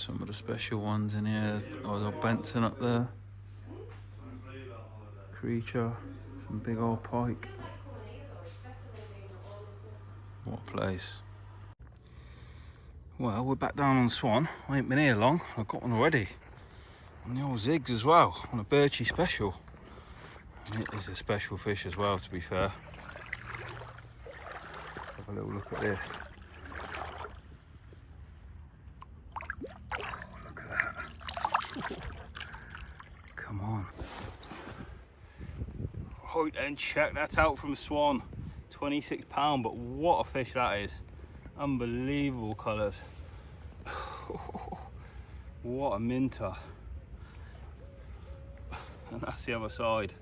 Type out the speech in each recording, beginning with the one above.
Some of the special ones in here. Oh, the Benson up there. Creature. Some big old pike. What a place. Well, we're back down on Swan. I ain't been here long. I've got one already. On the old Zigs as well. On a birchy special. And it is a special fish as well, to be fair. Have a little look at this. Come on. Right then, check that out from Swan. £26, but what a fish that is. Unbelievable colours. What a minter. And that's the other side.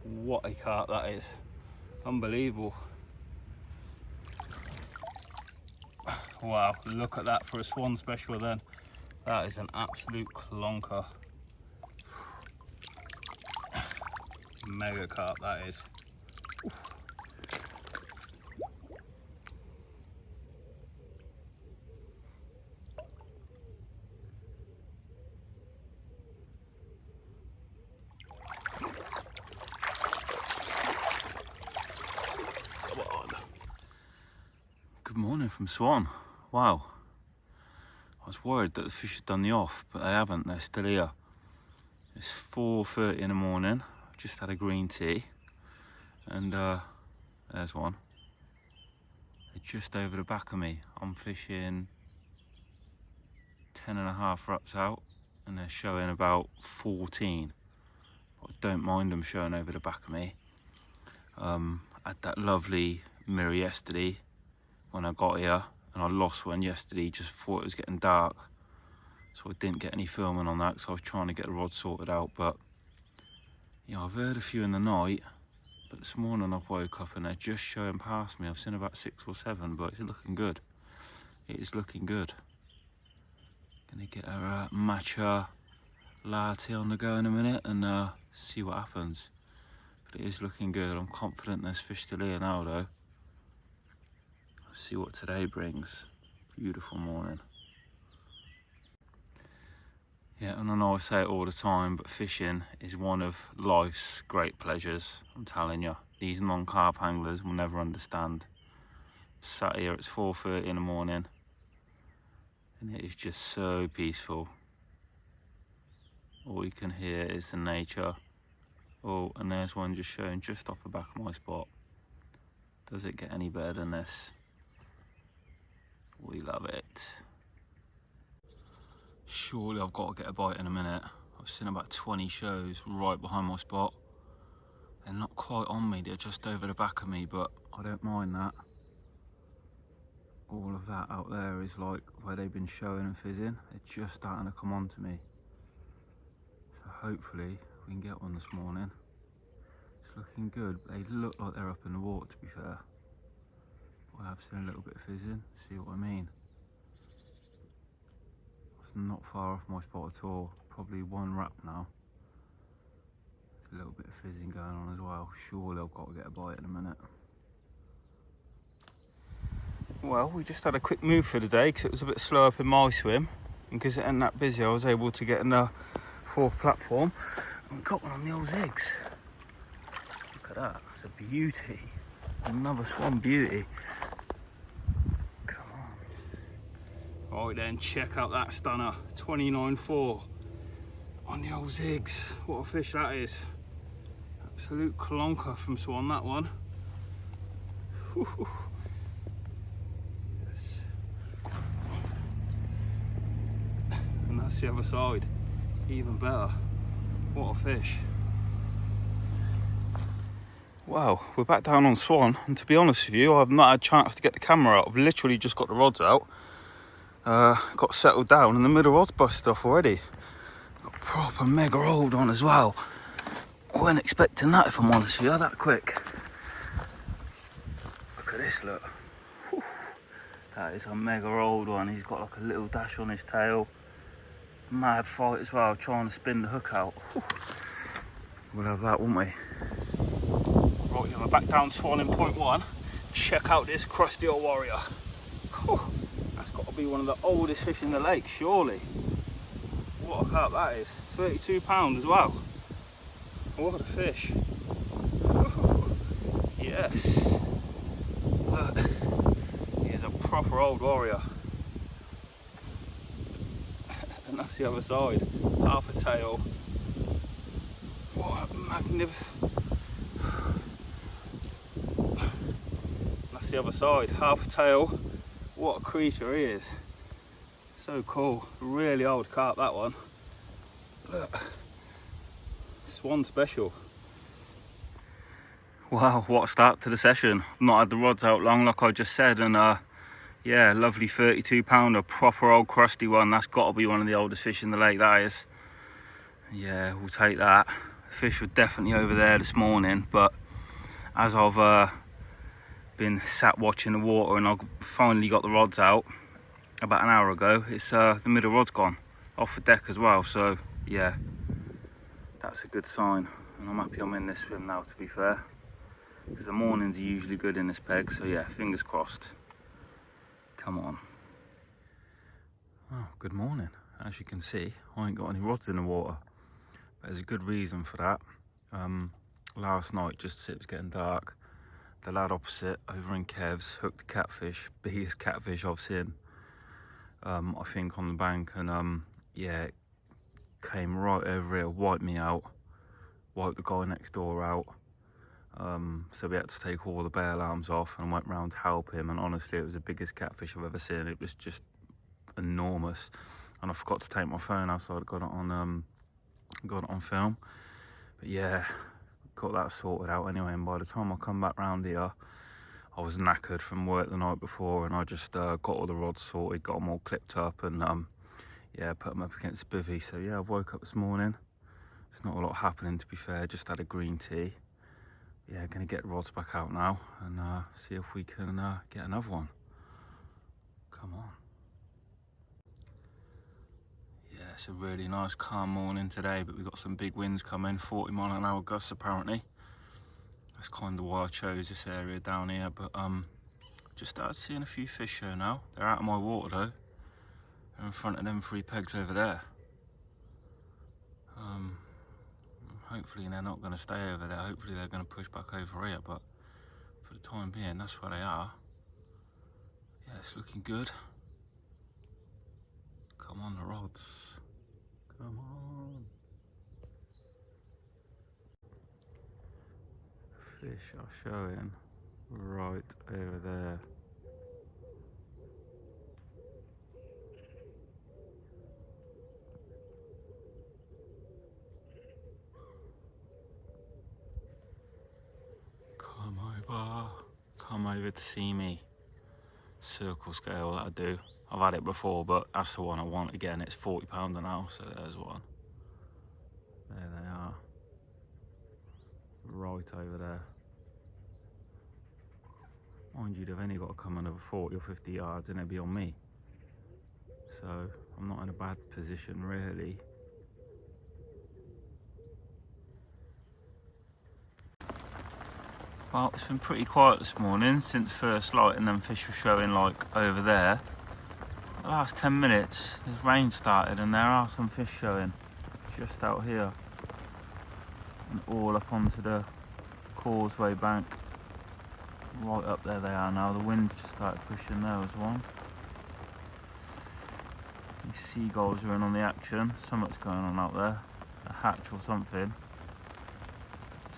What a carp that is. Unbelievable. Wow, look at that for a Swan special then. That is an absolute clonker. Mega carp that is. Come on. Good morning from Swan. Wow. I was worried that the fish had done the off, but they haven't, they're still here. It's 4:30 in the morning. I've just had a green tea. And there's one. They're just over the back of me. I'm fishing 10.5 reps out and they're showing about 14. But I don't mind them showing over the back of me. I had that lovely mirror yesterday when I got here, and I lost one yesterday just before it was getting dark. So I didn't get any filming on that because I was trying to get the rod sorted out. But yeah, I've heard a few in the night, but this morning I've woke up and they're just showing past me. I've seen about 6 or 7, but it's looking good. It is looking good. Gonna get a matcha latte on the go in a minute and see what happens. But it is looking good. I'm confident there's fish still here now though. Let's see what today brings. Beautiful morning. Yeah, and I know I say it all the time, but fishing is one of life's great pleasures. I'm telling you, these non-carp anglers will never understand. Sat here, it's 4:30 in the morning, and it is just so peaceful. All you can hear is the nature. Oh, and there's one just showing just off the back of my spot. Does it get any better than this? We love it. Surely I've got to get a bite in a minute. I've seen about 20 shows right behind my spot. They're not quite on me, they're just over the back of me, but I don't mind that. All of that out there is like where they've been showing and fizzing. They're just starting to come on to me. So hopefully we can get one this morning. It's looking good. They look like they're up in the water, to be fair. I have seen a little bit of fizzing, see what I mean. It's not far off my spot at all, probably 1 wrap now. There's a little bit of fizzing going on as well. Surely I've got to get a bite in a minute. Well, we just had a quick move for the day because it was a bit slow up in my swim. And because it ain't that busy, I was able to get in the 4th platform. And we got one on the old Zigs. Look at that, that's a beauty. Another Swan beauty. Come on. Right then, check out that stunner. 29.4 on the old Zigs. What a fish that is. Absolute clonker from Swan, that one. Yes. And that's the other side. Even better. What a fish. Wow, we're back down on Swan, and to be honest with you, I've not had a chance to get the camera out. I've literally just got the rods out, got settled down, and the middle rod's busted off already. Got a proper mega old one as well. I wasn't expecting that, if I'm honest with you, that quick. Look at this, look. Whew. That is a mega old one. He's got like a little dash on his tail. Mad fight as well, trying to spin the hook out. Whew. We'll have that, won't we? Right, we're back down Swan in point 1. Check out this crusty old warrior. Whew, that's got to be one of the oldest fish in the lake, surely. What a carp that is. £32 as well. What a fish. Yes. Look, he is a proper old warrior. And that's the other side. Half a tail. What a magnificent. That's the other side. Half a tail. What a creature he is. So cool. Really old carp, that one. Look. Swan special. Wow, what a start to the session. I've not had the rods out long, like I just said, and yeah, lovely 32 pounder, proper old crusty one. That's got to be one of the oldest fish in the lake, that is. Yeah, we'll take that. The fish were definitely over there this morning, but as I've been sat watching the water and I've finally got the rods out about an hour ago, it's the middle rod's gone off the deck as well, so yeah, that's a good sign. And I'm happy I'm in this swim now, to be fair, because the mornings are usually good in this peg, so yeah, fingers crossed. Come on. Oh, good morning. As you can see, I ain't got any rods in the water, but there's a good reason for that. Last night, just as it was getting dark, the lad opposite over in Kev's hooked a catfish, biggest catfish I've seen, I think, on the bank, and yeah, it came right over here, wiped me out, wiped the guy next door out. So we had to take all the bail arms off and went round to help him, and honestly, it was the biggest catfish I've ever seen. It was just enormous, and I forgot to take my phone outside. I got it on film, but yeah, got that sorted out anyway. And by the time I come back round here, I was knackered from work the night before, and I just got all the rods sorted, got them all clipped up, and yeah, put them up against the bivvy. So yeah, I've woke up this morning. There's not a lot happening, to be fair. Just had a green tea. Yeah, gonna get the rods back out now and see if we can get another one. Come on. Yeah, it's a really nice calm morning today, but we've got some big winds coming, 40-mile-an-hour gusts apparently. That's kind of why I chose this area down here, but just started seeing a few fish show now. They're out of my water though. They're in front of them 3 pegs over there. Hopefully they're not going to stay over there. Hopefully they're going to push back over here, but for the time being, that's where they are. Yeah, it's looking good. Come on, the rods. Come on. Fish are showing right over there. Come over to see me. Circle scale, that'll do. I've had it before, but that's the one I want again. It's £40 an hour, so there's one. There they are. Right over there. Mind you, they've only got to come another 40 or 50 yards and they'll be on me. So I'm not in a bad position, really. Well, it's been pretty quiet this morning since first light, and then fish were showing like over there. The last 10 minutes, there's rain started and there are some fish showing just out here and all up onto the causeway bank. Right up there they are now. The wind just started pushing there as well. These seagulls are in on the action. Something's going on out there, a hatch or something.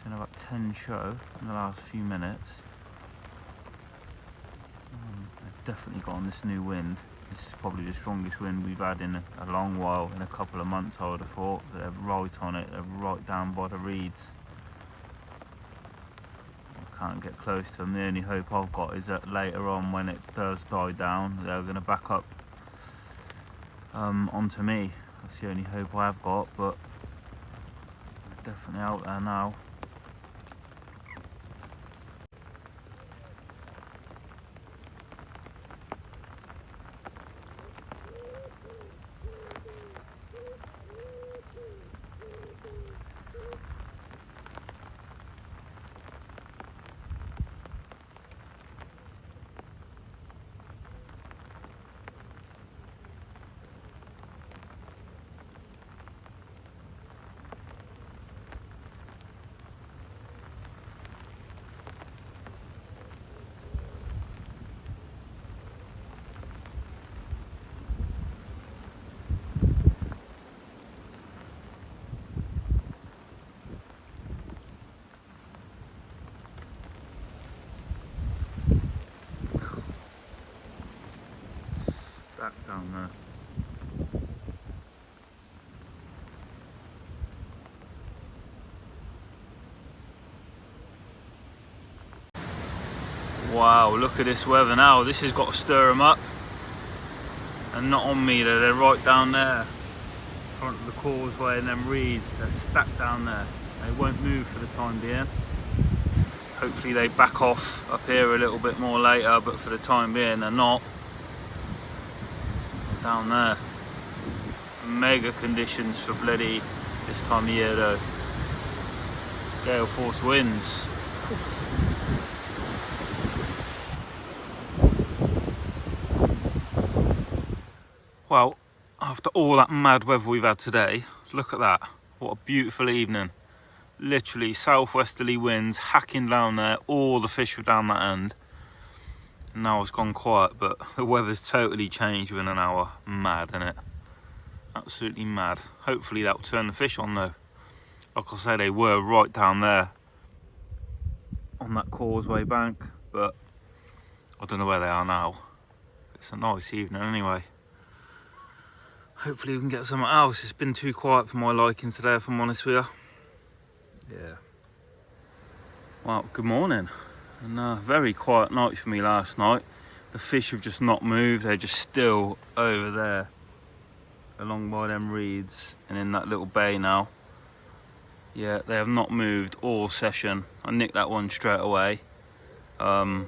Seen about 10 show in the last few minutes. They've definitely got on this new wind. This is probably the strongest wind we've had in a long while, in a couple of months I would have thought. They're right on it, they're right down by the reeds. I can't get close to them. The only hope I've got is that later on, when it does die down, they're going to back up onto me. That's the only hope I have got, but they're definitely out there now. Stacked down there. Wow, look at this weather now. This has got to stir them up. And not on me, they're right down there. Front of the causeway and them reeds, they're stacked down there. They won't move for the time being. Hopefully they back off up here a little bit more later, but for the time being they're not. They're down there. Mega conditions for bloody this time of year though. Gale force winds. Well, after all that mad weather we've had today, look at that. What a beautiful evening. Literally southwesterly winds hacking down there. All the fish were down that end. And now it's gone quiet, but the weather's totally changed within an hour. Mad, innit? Absolutely mad. Hopefully that'll turn the fish on though. Like I say, they were right down there on that causeway bank, but I don't know where they are now. It's a nice evening anyway. Hopefully we can get something else. It's been too quiet for my liking today, if I'm honest with you. Yeah. Well, good morning. And very quiet night for me last night. The fish have just not moved. They're just still over there along by them reeds and in that little bay now. Yeah, they have not moved all session. I nicked that one straight away. But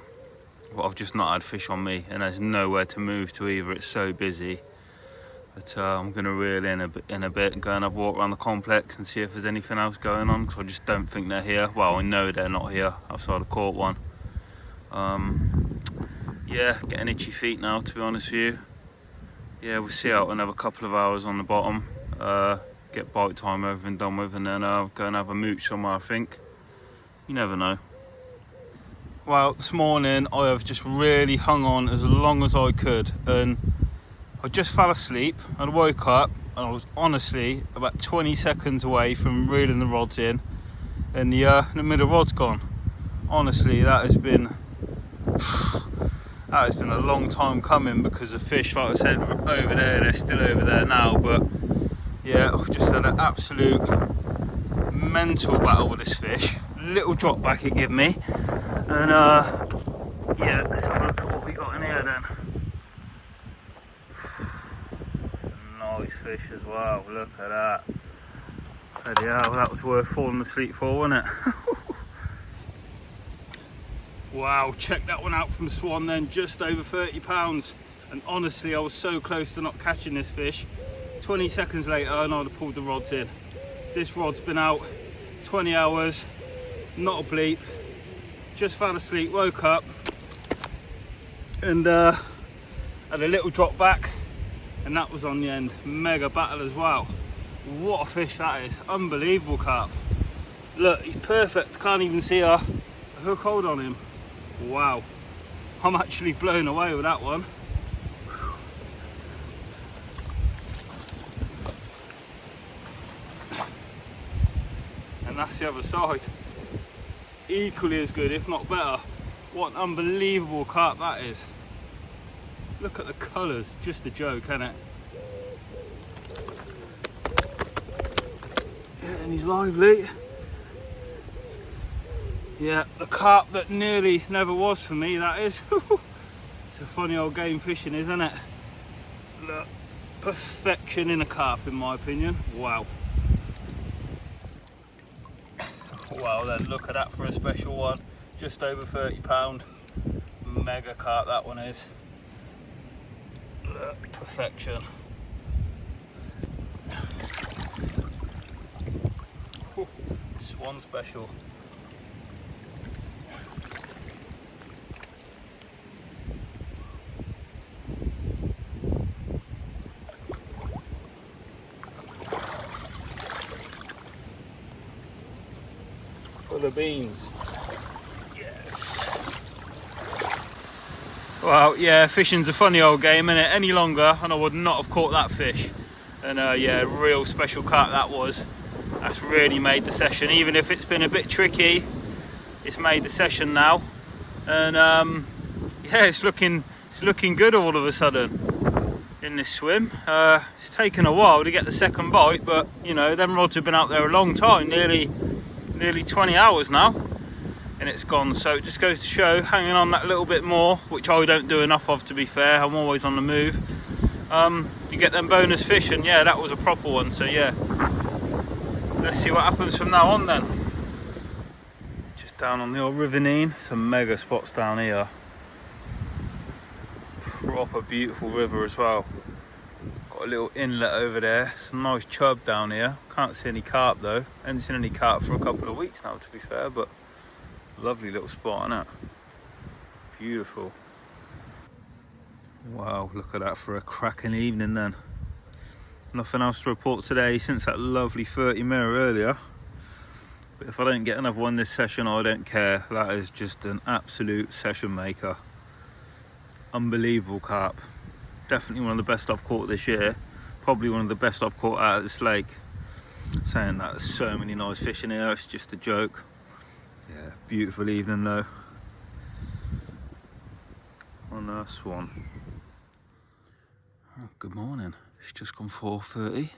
I've just not had fish on me, and there's nowhere to move to either. It's so busy. But I'm going to reel in a bit and go and have a walk around the complex and see if there's anything else going on, because I just don't think they're here. Well, I know they're not here. Outside I caught one. Yeah, getting itchy feet now, to be honest with you. Yeah, we'll see out another couple of hours on the bottom. Get bite time over and done with, and then go and have a mooch somewhere, I think. You never know. Well, this morning I have just really hung on as long as I could, and I just fell asleep and woke up, and I was honestly about 20 seconds away from reeling the rods in, and the middle rod's gone. Honestly, that has been a long time coming, because the fish, like I said, were over there. They're still over there now, but yeah, I've just had an absolute mental battle with this fish. Little drop back it gave me, and yeah, let's have a look at what we got in here then. Nice fish as well, look at that. Bloody hell, that was worth falling asleep for, wasn't it? Wow, check that one out from Swan then, just over 30 pounds. And honestly, I was so close to not catching this fish. 20 seconds later and I'd have pulled the rods in. This rod's been out 20 hours, not a bleep. Just fell asleep, woke up, and had a little drop back, and that was on the end. Mega battle as well. What a fish that is, unbelievable carp. Look, he's perfect, can't even see a hook hold on him. Wow, I'm actually blown away with that one. And that's the other side. Equally as good, if not better. What an unbelievable carp that is. Look at the colours, just a joke, isn't it? Yeah, and he's lively. Yeah, the carp that nearly never was for me, that is. It's a funny old game fishing, isn't it? Look, perfection in a carp, in my opinion. Wow. Wow, then look at that for a special one. Just over 30 pound. Mega carp that one is. Look, perfection. Swan special. Full of beans. Yes. Well, yeah, fishing's a funny old game, innit? Any longer and I would not have caught that fish. And yeah, real special carp that was. That's really made the session. Even if it's been a bit tricky, it's made the session now. And yeah, it's looking good all of a sudden. in this swim. It's taken a while to get the second bite, but you know, them rods have been out there a long time, nearly 20 hours now, and it's gone. So it just goes to show, hanging on that little bit more, which I don't do enough of, to be fair. I'm always on the move. You get them bonus fish, and yeah, that was a proper one. So yeah, let's see what happens from now on then. Just down on the old River Nene, some mega spots down here. Proper beautiful river as well. Got a little inlet over there, some nice chub down here. Can't see any carp though. Haven't seen any carp for a couple of weeks now, to be fair, but lovely little spot, isn't it? Beautiful. Wow, look at that for a cracking evening then. Nothing else to report today since that lovely 30 mirror earlier. But if I don't get another one this session, I don't care. That is just an absolute session maker. Unbelievable carp. Definitely one of the best I've caught this year. Probably one of the best I've caught out of this lake. Saying that, there's so many nice fish in here, it's just a joke. Yeah, beautiful evening though. On a swan. Oh, good morning. It's just gone 4:30.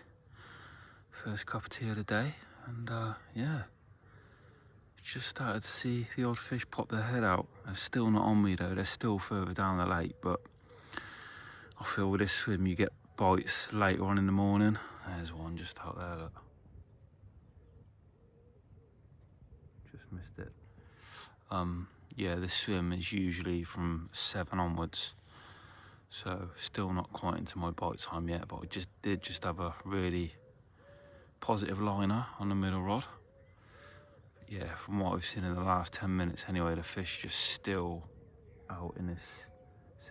First cup of tea of the day, and yeah. Just started to see the odd fish pop their head out. They're still not on me though, they're still further down the lake, but I feel with this swim you get bites later on in the morning. There's one just out there, look. Just missed it. Yeah, this swim is usually from 7 onwards, so still not quite into my bite time yet, but I did have a really positive liner on the middle rod. Yeah, from what I've seen in the last 10 minutes anyway, the fish just still out in this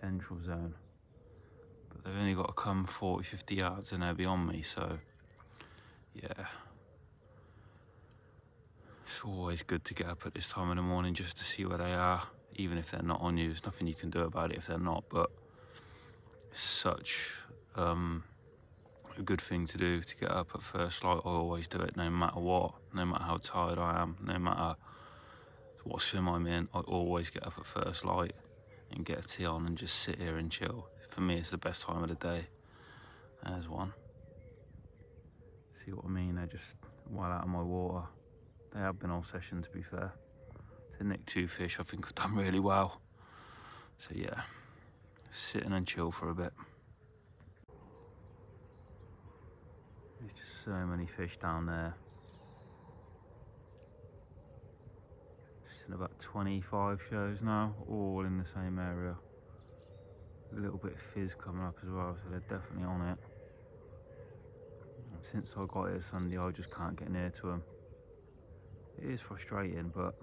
central zone. But they've only got to come 40-50 yards and they're beyond me, so yeah. It's always good to get up at this time in the morning just to see where they are, even if they're not on you. There's nothing you can do about it if they're not, but it's such a good thing to do, to get up at first light. I always do it no matter what, no matter how tired I am, no matter what swim I'm in. I always get up at first light and get a tea on and just sit here and chill. For me, it's the best time of the day. There's one. See what I mean? They're just well out of my water. They have been all session, to be fair. To nick 2 fish, I think I've done really well. So yeah, sitting and chill for a bit. There's just so many fish down there. Just in about 25 shows now, all in the same area. A little bit of fizz coming up as well, so they're definitely on it. And since I got here Sunday, I just can't get near to them. It is frustrating, but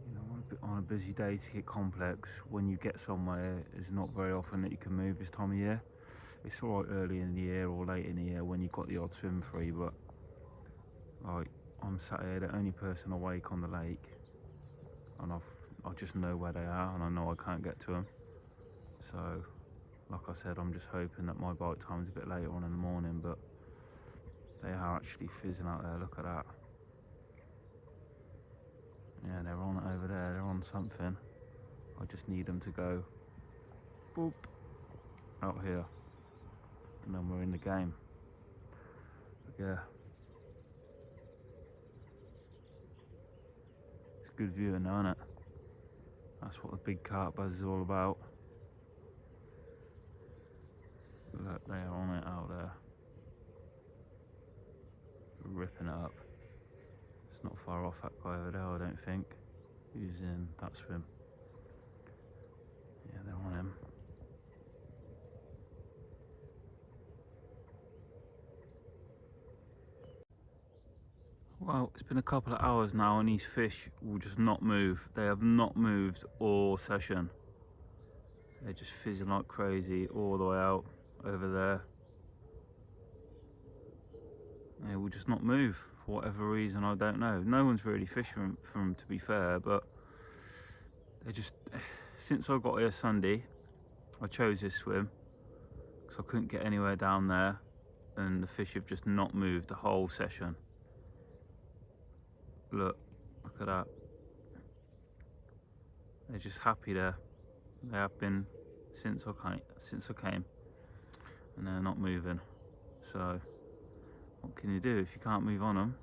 you know, on a busy day to get complex, when you get somewhere, it's not very often that you can move this time of year. It's alright early in the year or late in the year when you've got the odd swim free, but like I'm sat here, the only person awake on the lake, and I just know where they are, and I know I can't get to them. So, like I said, I'm just hoping that my bite time's a bit later on in the morning, but they are actually fizzing out there. Look at that. Yeah, they're on it over there. They're on something. I just need them to go boop out here, and then we're in the game. But yeah, it's good viewing now, isn't it? That's what the big carp buzz is all about. Look, they are on it out there, ripping it up. It's not far off that guy over there, I don't think. Who's in that swim? Yeah, they're on him. Well, it's been a couple of hours now and these fish will just not move. They have not moved all session. They're just fizzing like crazy all the way out over there. They will just not move for whatever reason, I don't know. No one's really fishing for them, to be fair, but they just, since I got here Sunday, I chose this swim because I couldn't get anywhere down there, and the fish have just not moved the whole session. Look at that. They're just happy there. They have been since I came, and they're not moving. So what can you do if you can't move on them?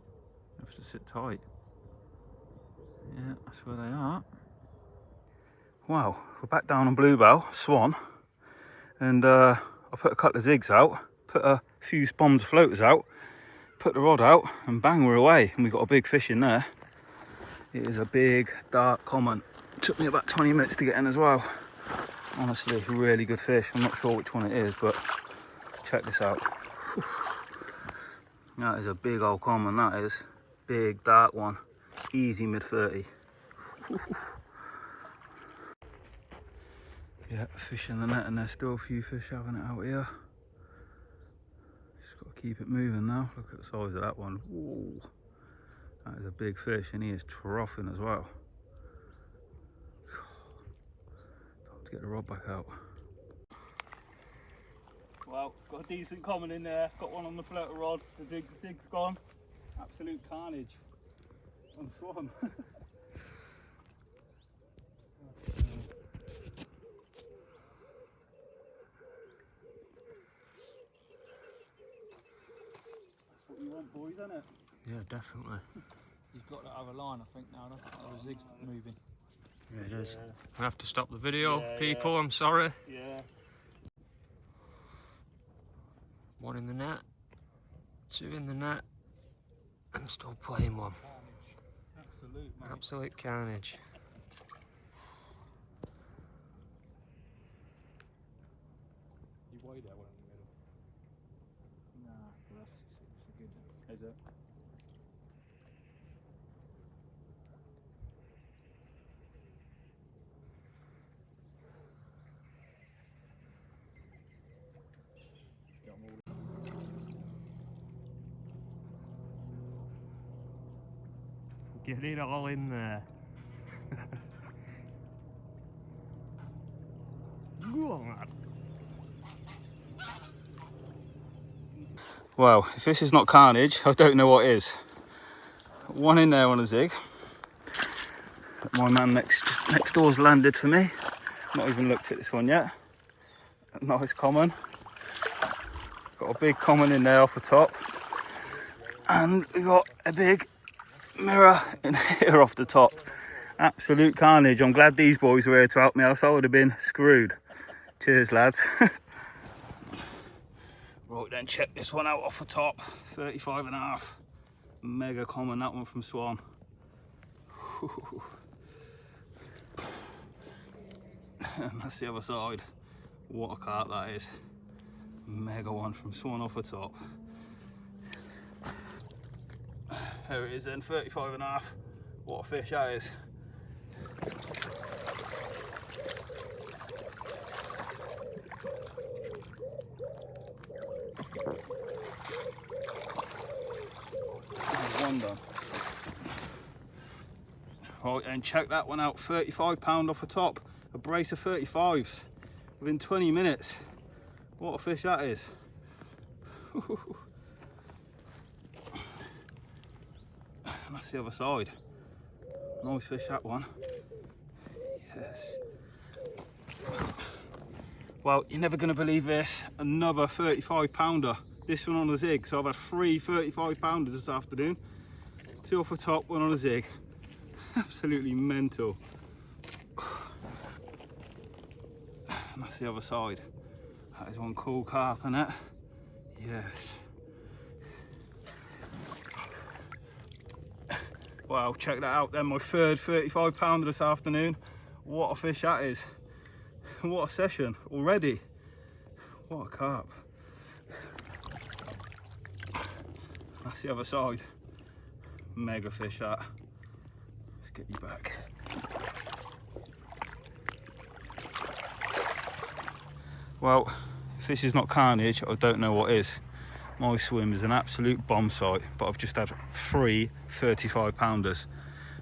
You have to sit tight. Yeah, that's where they are. Wow, we're back down on Bluebell, Swan, and I put a couple of zigs out, put a few spombs floaters out, put the rod out, and bang, we're away. And we got a big fish in there. It is a big dark common. Took me about 20 minutes to get in as well. Honestly, really good fish. I'm not sure which one it is, but check this out. That is a big old common, that is. Big dark one. Easy mid-30. Yeah, fish in the net, and there's still a few fish having it out here. Just got to keep it moving now. Look at the size of that one. Whoa. That is a big fish, and he is troughing as well. Time to get the rod back out. Well, got a decent common in there. Got one on the floater rod. The zig's gone. Absolute carnage on Swan. That's what you want, boys, isn't it? Yeah, definitely. You've got that other line, I think, now. The zig's moving. Yeah, it is. Yeah. I have to stop the video, Yeah, people. yeah. I'm sorry. Yeah. One in the net, two in the net. I'm still playing one. Absolute, mate. Absolute carnage. You weighed that one in the middle. Nah, but it's a good. Is it? Get it all in there. Go on. Well, if this is not carnage, I don't know what is. One in there on a zig. My man next door's landed for me. Not even looked at this one yet. Nice common. Got a big common in there off the top. And we got a big mirror in here off the top. Absolute carnage. I'm glad these boys were here to help me, else I would have been screwed. Cheers, lads. Right, then check this one out off the top. 35.5. Mega common, that one from Swan. And that's the other side. What a carp that is. Mega one from Swan off the top. There it is then, 35.5. What a fish that is. One done. Right, and check that one out, 35 pound off the top. A brace of 35s within 20 minutes. What a fish that is. And that's the other side. Nice fish, that one. Yes. Well, you're never going to believe this. Another 35 pounder. This one on a zig. So I've had 3 35 pounders this afternoon. 2 off the top, 1 on a zig. Absolutely mental. And that's the other side. That is one cool carp, isn't it? Yes. Wow, check that out then, my third 35 pounder this afternoon. What a fish that is. What a session already. What a carp. That's the other side. Mega fish that. Let's get you back. Well, if this is not carnage, I don't know what is. My swim is an absolute bomb site, but I've just had 3 35 pounders.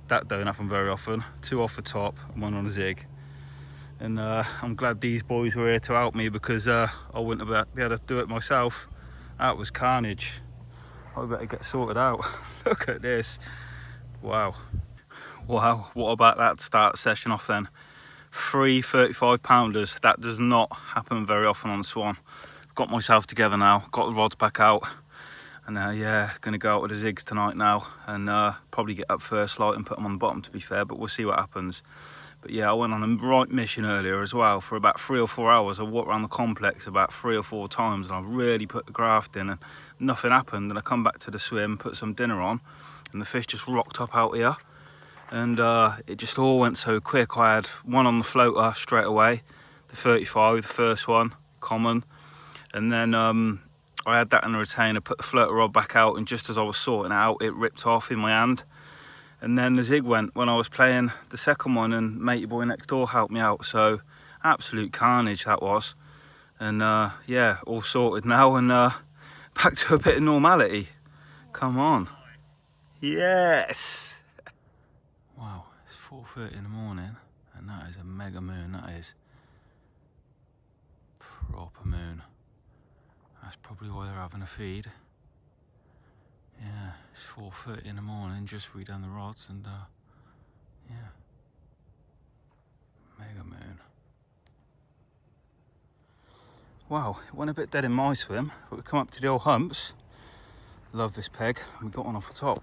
That don't happen very often. 2 off the top and 1 on a zig. And I'm glad these boys were here to help me, because I wouldn't have been able to do it myself. That was carnage. I better get sorted out. Look at this. Wow. Wow, what about that start session off then? 3 35-pounders. That does not happen very often on the Swan. Got myself together now, got the rods back out, and yeah, gonna go out with the zigs tonight now, and probably get up first light and put them on the bottom, to be fair, but we'll see what happens. But yeah, I went on a right mission earlier as well. For about 3 or 4 hours, I walked around the complex about 3 or 4 times, and I really put the graft in, and nothing happened. And I come back to the swim, put some dinner on, and the fish just rocked up out here, and it just all went so quick. I had one on the floater straight away, the 35, the first one, common, and then I had that in the retainer, put the floater rod back out, and just as I was sorting it out, it ripped off in my hand. And then the zig went when I was playing the second one, and matey boy next door helped me out. So absolute carnage that was. And yeah, all sorted now, and back to a bit of normality. Come on. Yes. Wow, it's 4:30 in the morning, and that is a mega moon. That is proper moon. That's probably why they're having a feed. Yeah, it's 4:30 in the morning, just redone the rods, and yeah, mega moon. Wow, it went a bit dead in my swim, but we come up to the old humps. Love this peg, and we got one off the top.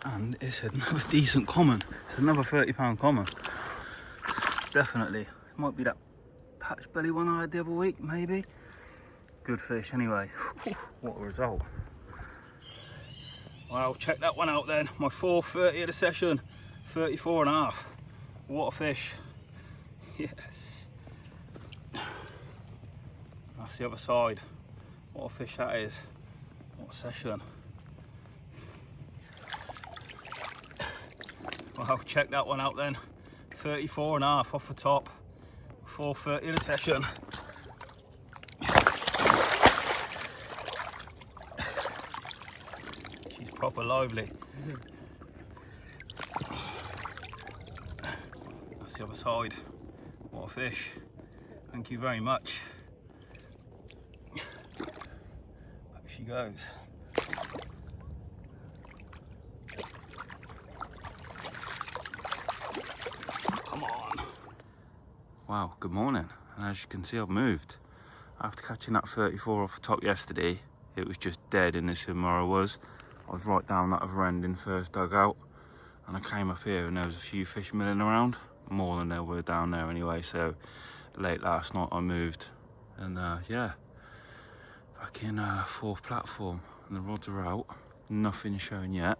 And it's another decent common. It's another 30-pound common. Definitely. It might be that patch belly one I had the other week, maybe. Good fish anyway. What a result. Well, check that one out then. My 4:30 of the session, 34.5. What a fish. Yes. That's the other side. What a fish that is. What a session. Well, check that one out then. 34.5 off the top. 4:30 of the session. Proper lively. That's the other side. What a fish. Thank you very much. Back she goes. Come on. Wow, good morning. And as you can see, I've moved. After catching that 34 off the top yesterday, it was just dead in the swim where I was. I was right down that other end in first dugout, and I came up here and there was a few fish milling around, more than there were down there anyway. So late last night I moved, and yeah, back in 4th platform, and the rods are out, nothing shown yet.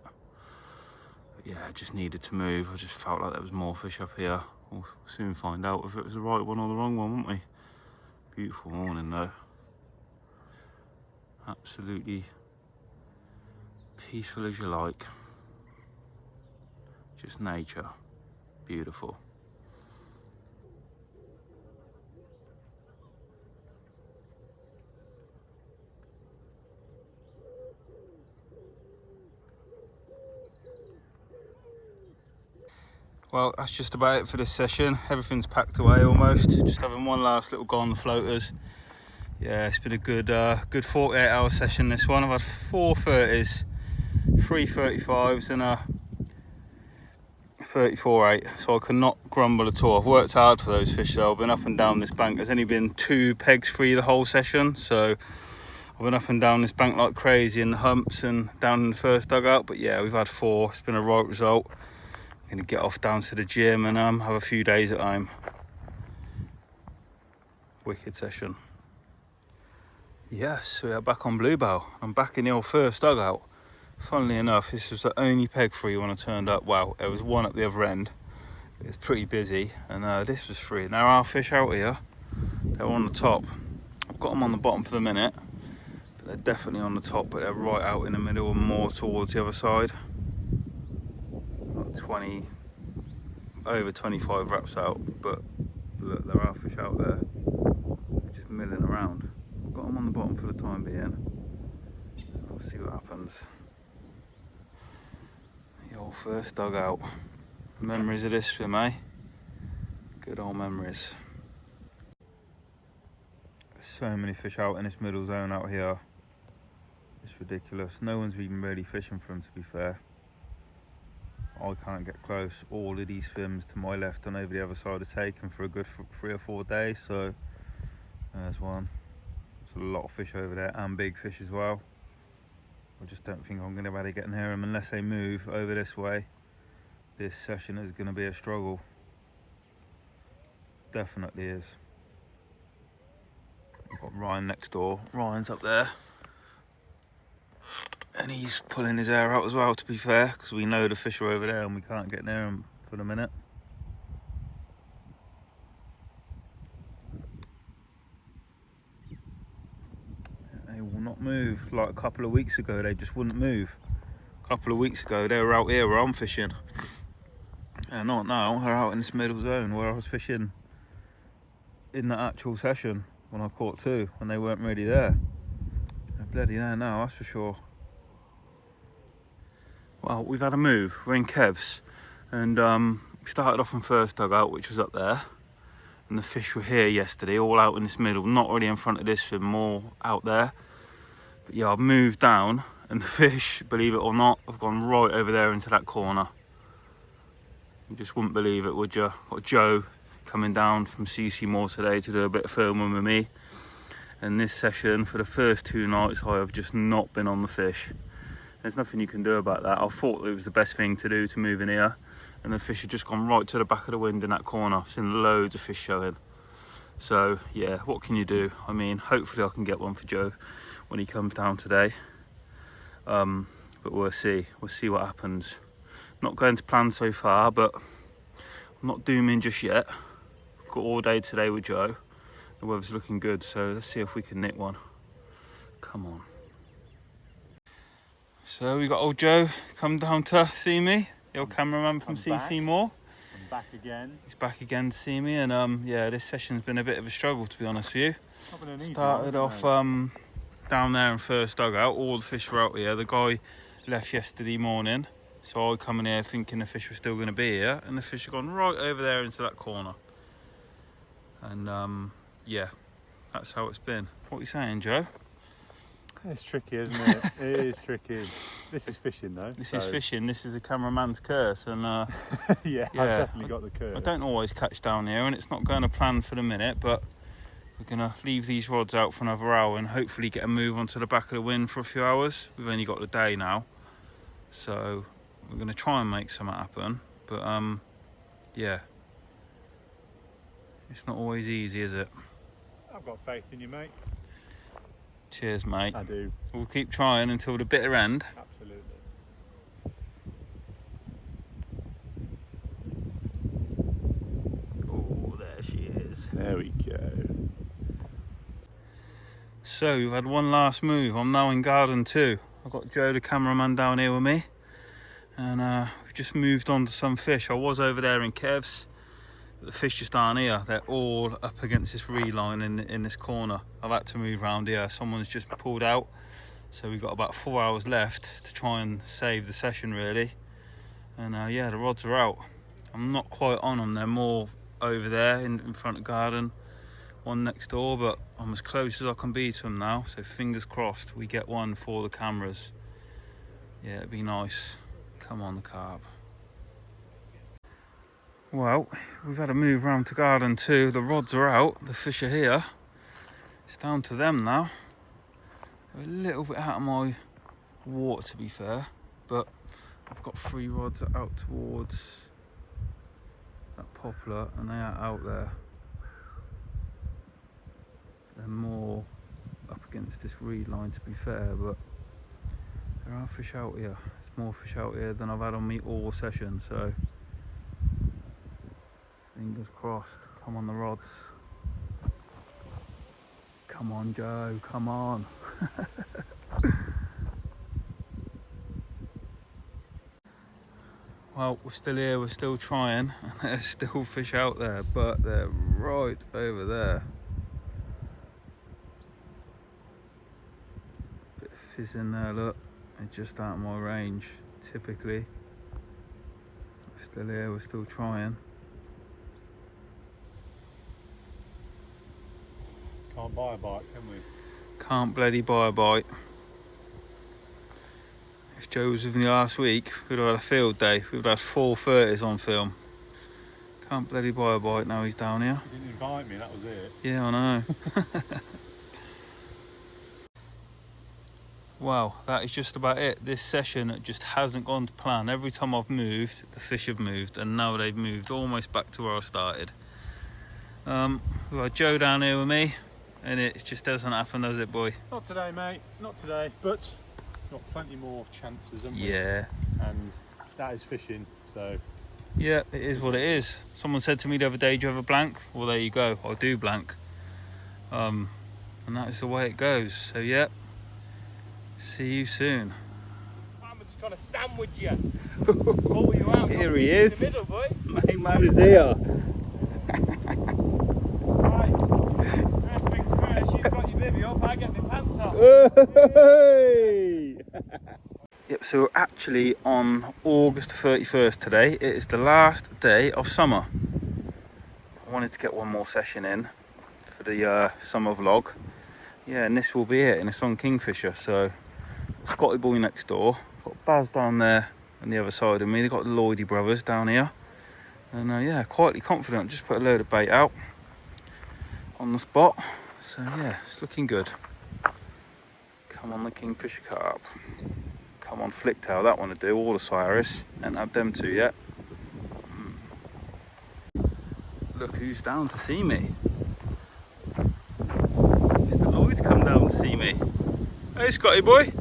But yeah, I just needed to move. I just felt like there was more fish up here. We'll soon find out if it was the right one or the wrong one, won't we? Beautiful morning though. Absolutely peaceful as you like. Just nature. Beautiful. Well, that's just about it for this session. Everything's packed away almost. Just having one last little go on the floaters. Yeah, it's been a good 48-hour session this one. I've had 4 30s, 3 35s and a 34.8, so I cannot grumble at all. I've worked hard for those fish though. I've been up and down this bank. There's only been 2 pegs free the whole session, so I've been up and down this bank like crazy in the humps and down in the first dugout. But yeah, we've had 4. It's been a right result. I'm gonna get off down to the gym and have a few days at home. Wicked session. Yes, we are back on Bluebell. I'm back in the old first dugout. Funnily enough, this was the only peg free when I turned up. Wow, there was one at the other end. It was pretty busy, and this was free. Now our fish out here, they're on the top. I've got them on the bottom for the minute, but they're definitely on the top, but they're right out in the middle and more towards the other side. Like 20, over 25 wraps out, but look, there are fish out there, just milling around. I've got them on the bottom for the time being. We'll see what happens. The old first dugout. Memories of this swim, eh? Good old memories. So many fish out in this middle zone out here. It's ridiculous. No one's even really fishing for them, to be fair. I can't get close. All of these swims to my left and over the other side are taken for a good 3 or 4 days. So there's one. There's a lot of fish over there and big fish as well. I just don't think I'm going to be able to get near them unless they move over this way. This session is going to be a struggle. Definitely is. I've got Ryan next door. Ryan's up there. And he's pulling his hair out as well, to be fair, because we know the fish are over there and we can't get near them for the minute. They will not move. Like a couple of weeks ago, they just wouldn't move. A couple of weeks ago, they were out here where I'm fishing. And not now, they're out in this middle zone where I was fishing in the actual session when I caught 2, when they weren't really there. They're bloody there now, that's for sure. Well, we've had a move. We're in Kev's, and we started off in first dugout, which was up there, and the fish were here yesterday, all out in this middle, not really in front of this swim, more out there. But yeah, I've moved down, and the fish, believe it or not, have gone right over there into that corner. You just wouldn't believe it, would you? Got Joe coming down from CC Moore today to do a bit of filming with me. And this session, for the first 2 nights, I have just not been on the fish. There's nothing you can do about that. I thought it was the best thing to do to move in here, and the fish have just gone right to the back of the wind in that corner. I've seen loads of fish showing. So yeah, what can you do? I mean, hopefully I can get one for Joe when he comes down today. But we'll see what happens. Not going to plan so far, but I'm not dooming just yet. I've got all day today with Joe. The weather's looking good, so let's see if we can nick one. Come on. So we got old Joe come down to see me, the old cameraman from CC Moore. I'm back again. He's back again to see me, and yeah, this session's been a bit of a struggle, to be honest with you. Not been an easy Started one, off down there in first dugout. All the fish were out here. The guy left yesterday morning, so I come in here thinking the fish were still going to be here, and the fish have gone right over there into that corner. And yeah, that's how it's been. What are you saying, Joe? It's tricky, isn't it? It is tricky. This is fishing, though. This is fishing. This is a cameraman's curse, and yeah, I've definitely got the curse. I don't always catch down here, and it's not going to plan for the minute, but we're going to leave these rods out for another hour and hopefully get a move onto the back of the wind for a few hours. We've only got the day now, so we're going to try and make something happen. But yeah, it's not always easy, is it? I've got faith in you, mate. Cheers, mate. I do. We'll keep trying until the bitter end. Absolutely. Oh, there she is. There we go. So we've had one last move. I'm now in garden 2. I've got Joe, the cameraman, down here with me, and we've just moved on to some fish. I was over there in Kev's. The fish just aren't here. They're all up against this reed line in this corner. I've had to move around here. Someone's just pulled out, so we've got about 4 hours left to try and save the session, really. And yeah, the rods are out. I'm not quite on them. They're more over there in front of garden, one next door, but I'm as close as I can be to them now, so fingers crossed we get one for the cameras. Yeah, it'd be nice. Come on, the carp. Well, we've had a move round to garden 2. The rods are out, the fish are here. It's down to them now. They're a little bit out of my water, to be fair, but I've got 3 rods out towards that poplar, and they are out there. They're more up against this reed line, to be fair, but there are fish out here. There's more fish out here than I've had on me all session, so fingers crossed. Come on, the rods. Come on, Joe, come on. Well, we're still here, we're still trying, and there's still fish out there, but they're right over there. Bit of fizz in there, look. They're just out of my range, typically. We're still here, we're still trying. Can't buy a bite, can we? Can't bloody buy a bite. If Joe was with me last week, we'd have had a field day. We'd have had 4 30s on film. Can't bloody buy a bite now he's down here. You didn't invite me, that was it. Yeah, I know. Wow, that is just about it. This session just hasn't gone to plan. Every time I've moved, the fish have moved, and now they've moved almost back to where I started. We've got Joe down here with me, and it just doesn't happen, does it, boy? Not today, mate. Not today. But got plenty more chances, haven't we? Yeah. And that is fishing, so. Yeah, it is what it is. Someone said to me the other day, do you have a blank? Well, there you go. I do blank. And that is the way it goes. So, yeah. See you soon. I'm just trying to sandwich you. Pull you out. Here he is. In the middle, boy. Main man is here. Right. First things first, you've got your bibby up, I get my pants off. Hey! Yep, so we're actually on August 31st today. It is the last day of summer. I wanted to get one more session in for the summer vlog. Yeah, and this will be it, and it's on Kingfisher. So Scotty boy next door, got Baz down there on the other side of me. They've got the Lloydie brothers down here, and yeah, quietly confident. Just put a load of bait out on the spot, so yeah, it's looking good. Come on the Kingfisher Carp, come on Flicktail, that one to do, all the Cyrus, and have them two yet. Look who's down to see me. Mr. Lloyd's come down to see me. Hey Scotty boy.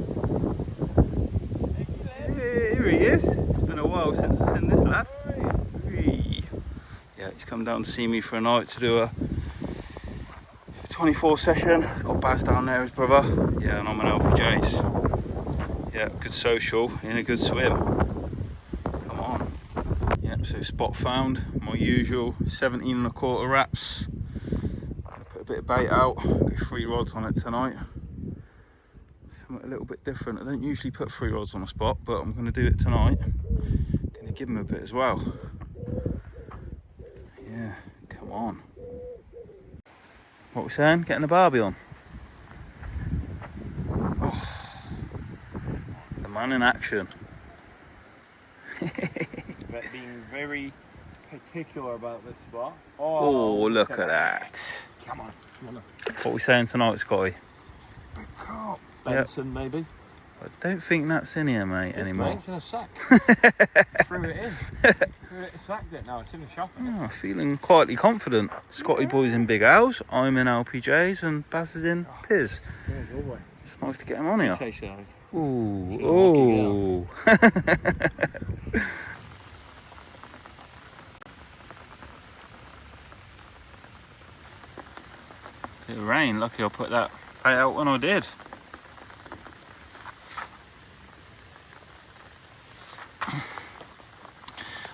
Here he is. It's been a while since I've seen this lad. Yeah, he's come down to see me for a night to do a 24 session. Got Baz down there, his brother. Yeah, and I'm an LPJs. Yeah, good social and a good swim. Come on. Yep, so spot found. My usual 17 1/4 wraps. Put a bit of bait out. Got 3 rods on it tonight. Something a little bit different. I don't usually put 3 rods on a spot, but I'm going to do it tonight. Going to give him a bit as well. Yeah, come on. What we saying? Getting the barbie on. Oh, the man in action. Being very particular about this spot. Oh, look at that. Come on. What we saying tonight, Scotty? Big carp. Benson, maybe. I don't think that's in here, mate, anymore. It's in a sack. Threw it in. Sacked it now. It's in the shop. Oh, feeling quietly confident. Scotty boy's in Big Owls, I'm in LPJs, and Baz is in Piz. It's nice to get him on here. Taste those. Ooh, ooh. Bit of rain. Lucky I put that bait out when I did.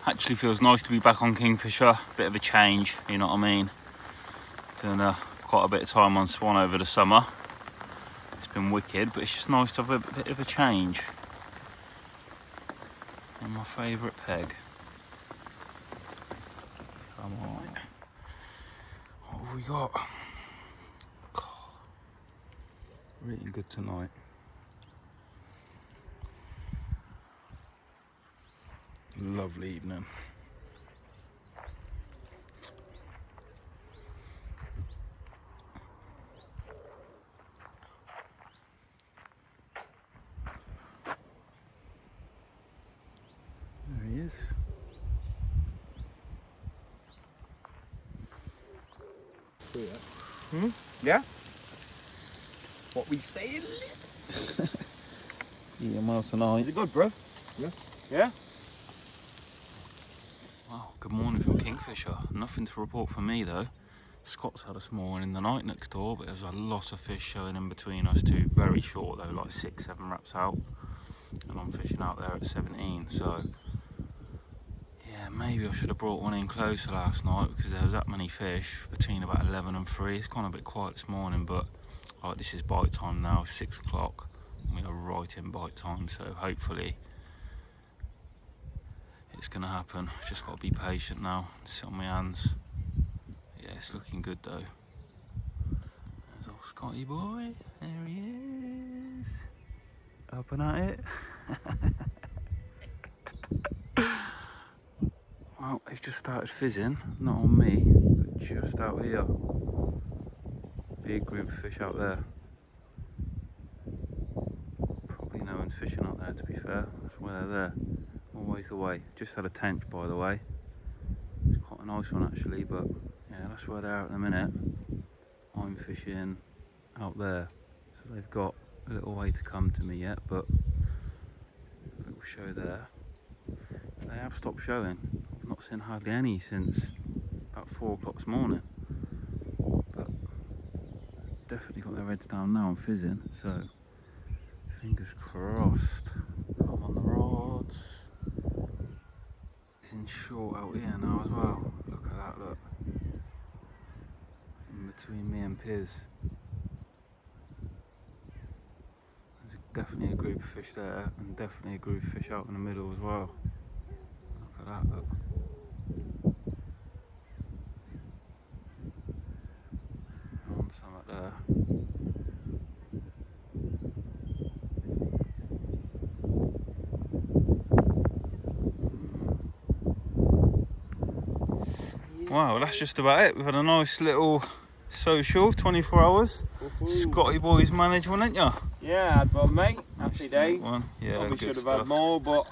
Actually feels nice to be back on Kingfisher. Bit of a change, you know what I mean. Doing quite a bit of time on Swan over the summer. It's been wicked, but it's just nice to have a bit of a change. And my favourite peg. Come on. What have we got? We're eating good tonight. Lovely evening. There he is. Yeah? What we saying? Eating well tonight. Is it good, bro? Yeah. Yeah? Wow, good morning from Kingfisher. Nothing to report from me though. Scott's had a small one in the night next door, but there's a lot of fish showing in between us two. Very short though, like 6-7 wraps out. And I'm fishing out there at 17, so yeah, maybe I should have brought one in closer last night because there was that many fish between about 11 and 3. It's gone a bit quiet this morning, but like this is bite time now, 6 o'clock. We are right in bite time, so hopefully it's gonna happen. Just got to be patient now, sit on my hands. Yeah, it's looking good though. There's old Scotty boy, there he is. Up and at it. Well, they've just started fizzing, not on me, but just out here. Big group of fish out there. Probably no one's fishing out there, to be fair. That's why they're there. Always away. Just had a tench, by the way. It's quite a nice one actually, but yeah, that's where they're at in a minute. I'm fishing out there, so they've got a little way to come to me yet, but a little show there. They have stopped showing. I've not seen hardly any since about 4 o'clock this morning, but definitely got their heads down now and fizzing, so fingers crossed. I'm on the rods. It's in short out here now as well. Look at that, look. In between me and Piz. There's definitely a group of fish there, and definitely a group of fish out in the middle as well. Look at that, look. On some up there. Wow, that's just about it. We've had a nice little social, 24 hours. Scotty boys management, ain't ya? Yeah, I had one, mate. Happy Nice day. one. Yeah, Probably good should have stuff. had more, but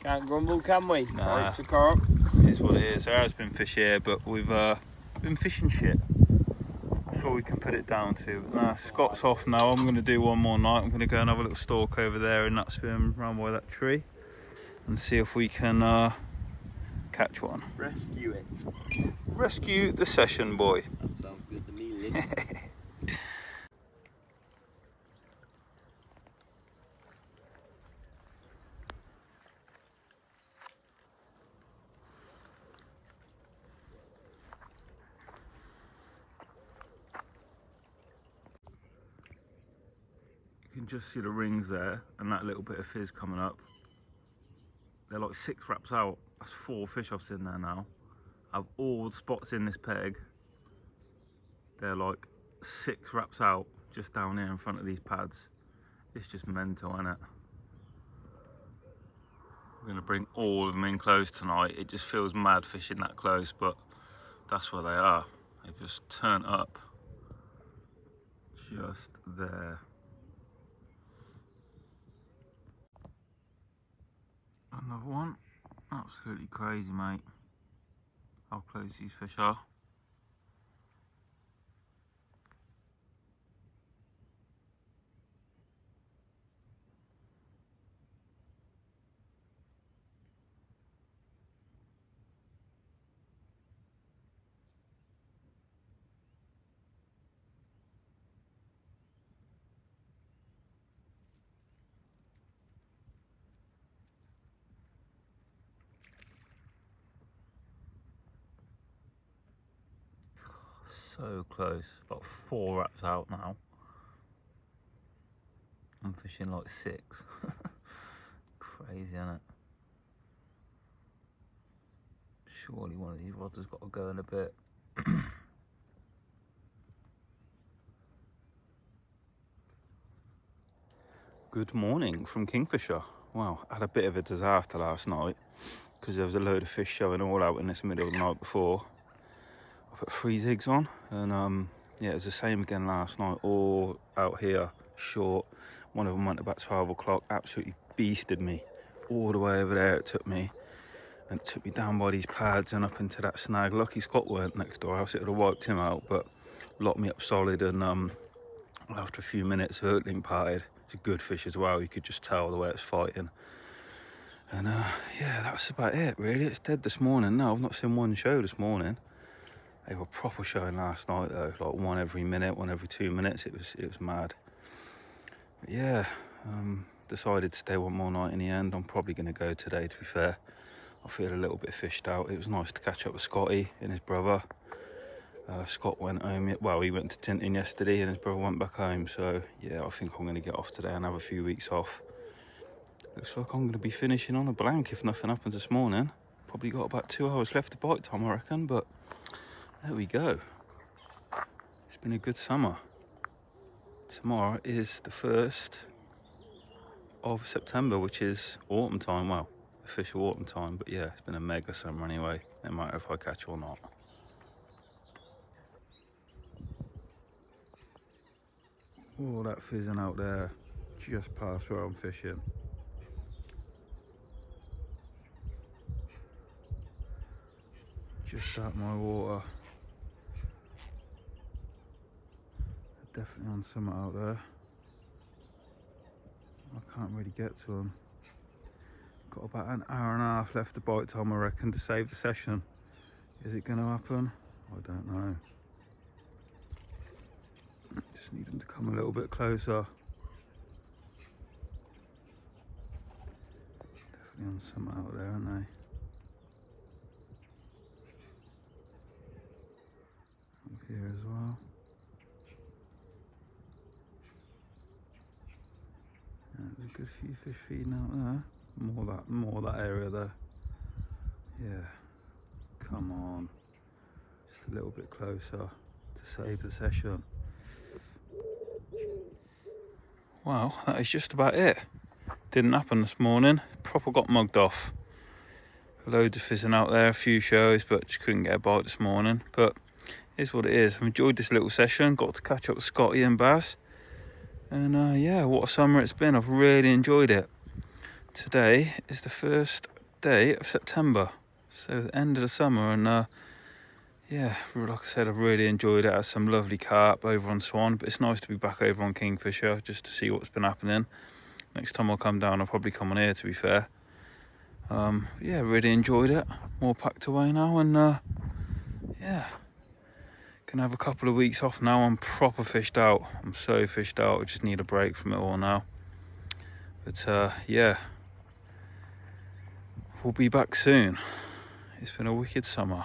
can't grumble, can we? Nah. It's a carp. It is what it is. There has been fish here, but we've been fishing shit. That's what we can put it down to. Nah, Scott's off now. I'm going to do one more night. I'm going to go and have a little stalk over there and that swim round by that tree and see if we can catch one. Rescue it. Rescue the session, boy. That sounds good to me, Lee. You can just see the rings there and that little bit of fizz coming up. They're like 6 wraps out. That's 4 fish I've seen there now. Of all the spots in this peg, they're like 6 wraps out just down here in front of these pads. It's just mental, isn't it? We're going to bring all of them in close tonight. It just feels mad fishing that close, but that's where they are. They've just turned up just there. Another one. Absolutely crazy, mate. How close these fish are. So close, like 4 wraps out now. I'm fishing like 6. Crazy, isn't it? Surely one of these rods has got to go in a bit. Good morning from Kingfisher. Wow, I had a bit of a disaster last night because there was a load of fish showing all out in this middle of the night before. I put 3 zigs on and yeah, it was the same again last night, all out here short. One of them went about 12 o'clock, absolutely beasted me all the way over there. It took me, and it took me down by these pads and up into that snag. Lucky Scott weren't next door, else it would have wiped him out, but locked me up solid. And after a few minutes, the hook link parted. It's a good fish as well, you could just tell the way it's fighting. And yeah, that's about it really. It's dead this morning. No, I've not seen one show this morning. They were proper showing last night though, like one every minute, one every 2 minutes. It was mad. But yeah, decided to stay one more night in the end. I'm probably going to go today, to be fair. I feel a little bit fished out. It was nice to catch up with Scotty and his brother. Scott went home, well, he went to Tintin yesterday and his brother went back home. So yeah, I think I'm going to get off today and have a few weeks off. Looks like I'm going to be finishing on a blank if nothing happens this morning. Probably got about 2 hours left to bite time, I reckon, but there we go. It's been a good summer. Tomorrow is the 1st of September, which is autumn time. Well, official autumn time, but yeah, it's been a mega summer anyway, no matter if I catch or not. Oh, that fizzing out there, just past where I'm fishing. Just out my water. Definitely on something out there. I can't really get to them. Got about an hour and a half left to bite time, I reckon, to save the session. Is it going to happen? I don't know. Just need them to come a little bit closer. Definitely on some out there, aren't they? Up here as well. Yeah, there's a good few fish feeding out there. More that area there. Yeah. Come on. Just a little bit closer to save the session. Wow, that is just about it. Didn't happen this morning. Proper got mugged off. Loads of fizzing out there, a few shows, but just couldn't get a bite this morning. But it is what it is. I've enjoyed this little session. Got to catch up with Scotty and Baz. And yeah, what a summer it's been. I've really enjoyed it. Today is the first day of September. So the end of the summer, and yeah, like I said, I've really enjoyed it. I had some lovely carp over on Swan, but it's nice to be back over on Kingfisher just to see what's been happening. Next time I'll come down, I'll probably come on here, to be fair. Yeah, really enjoyed it. More packed away now, and yeah, can have a couple of weeks off now. I'm proper fished out. I'm so fished out. I just need a break from it all now. But yeah, we'll be back soon. It's been a wicked summer.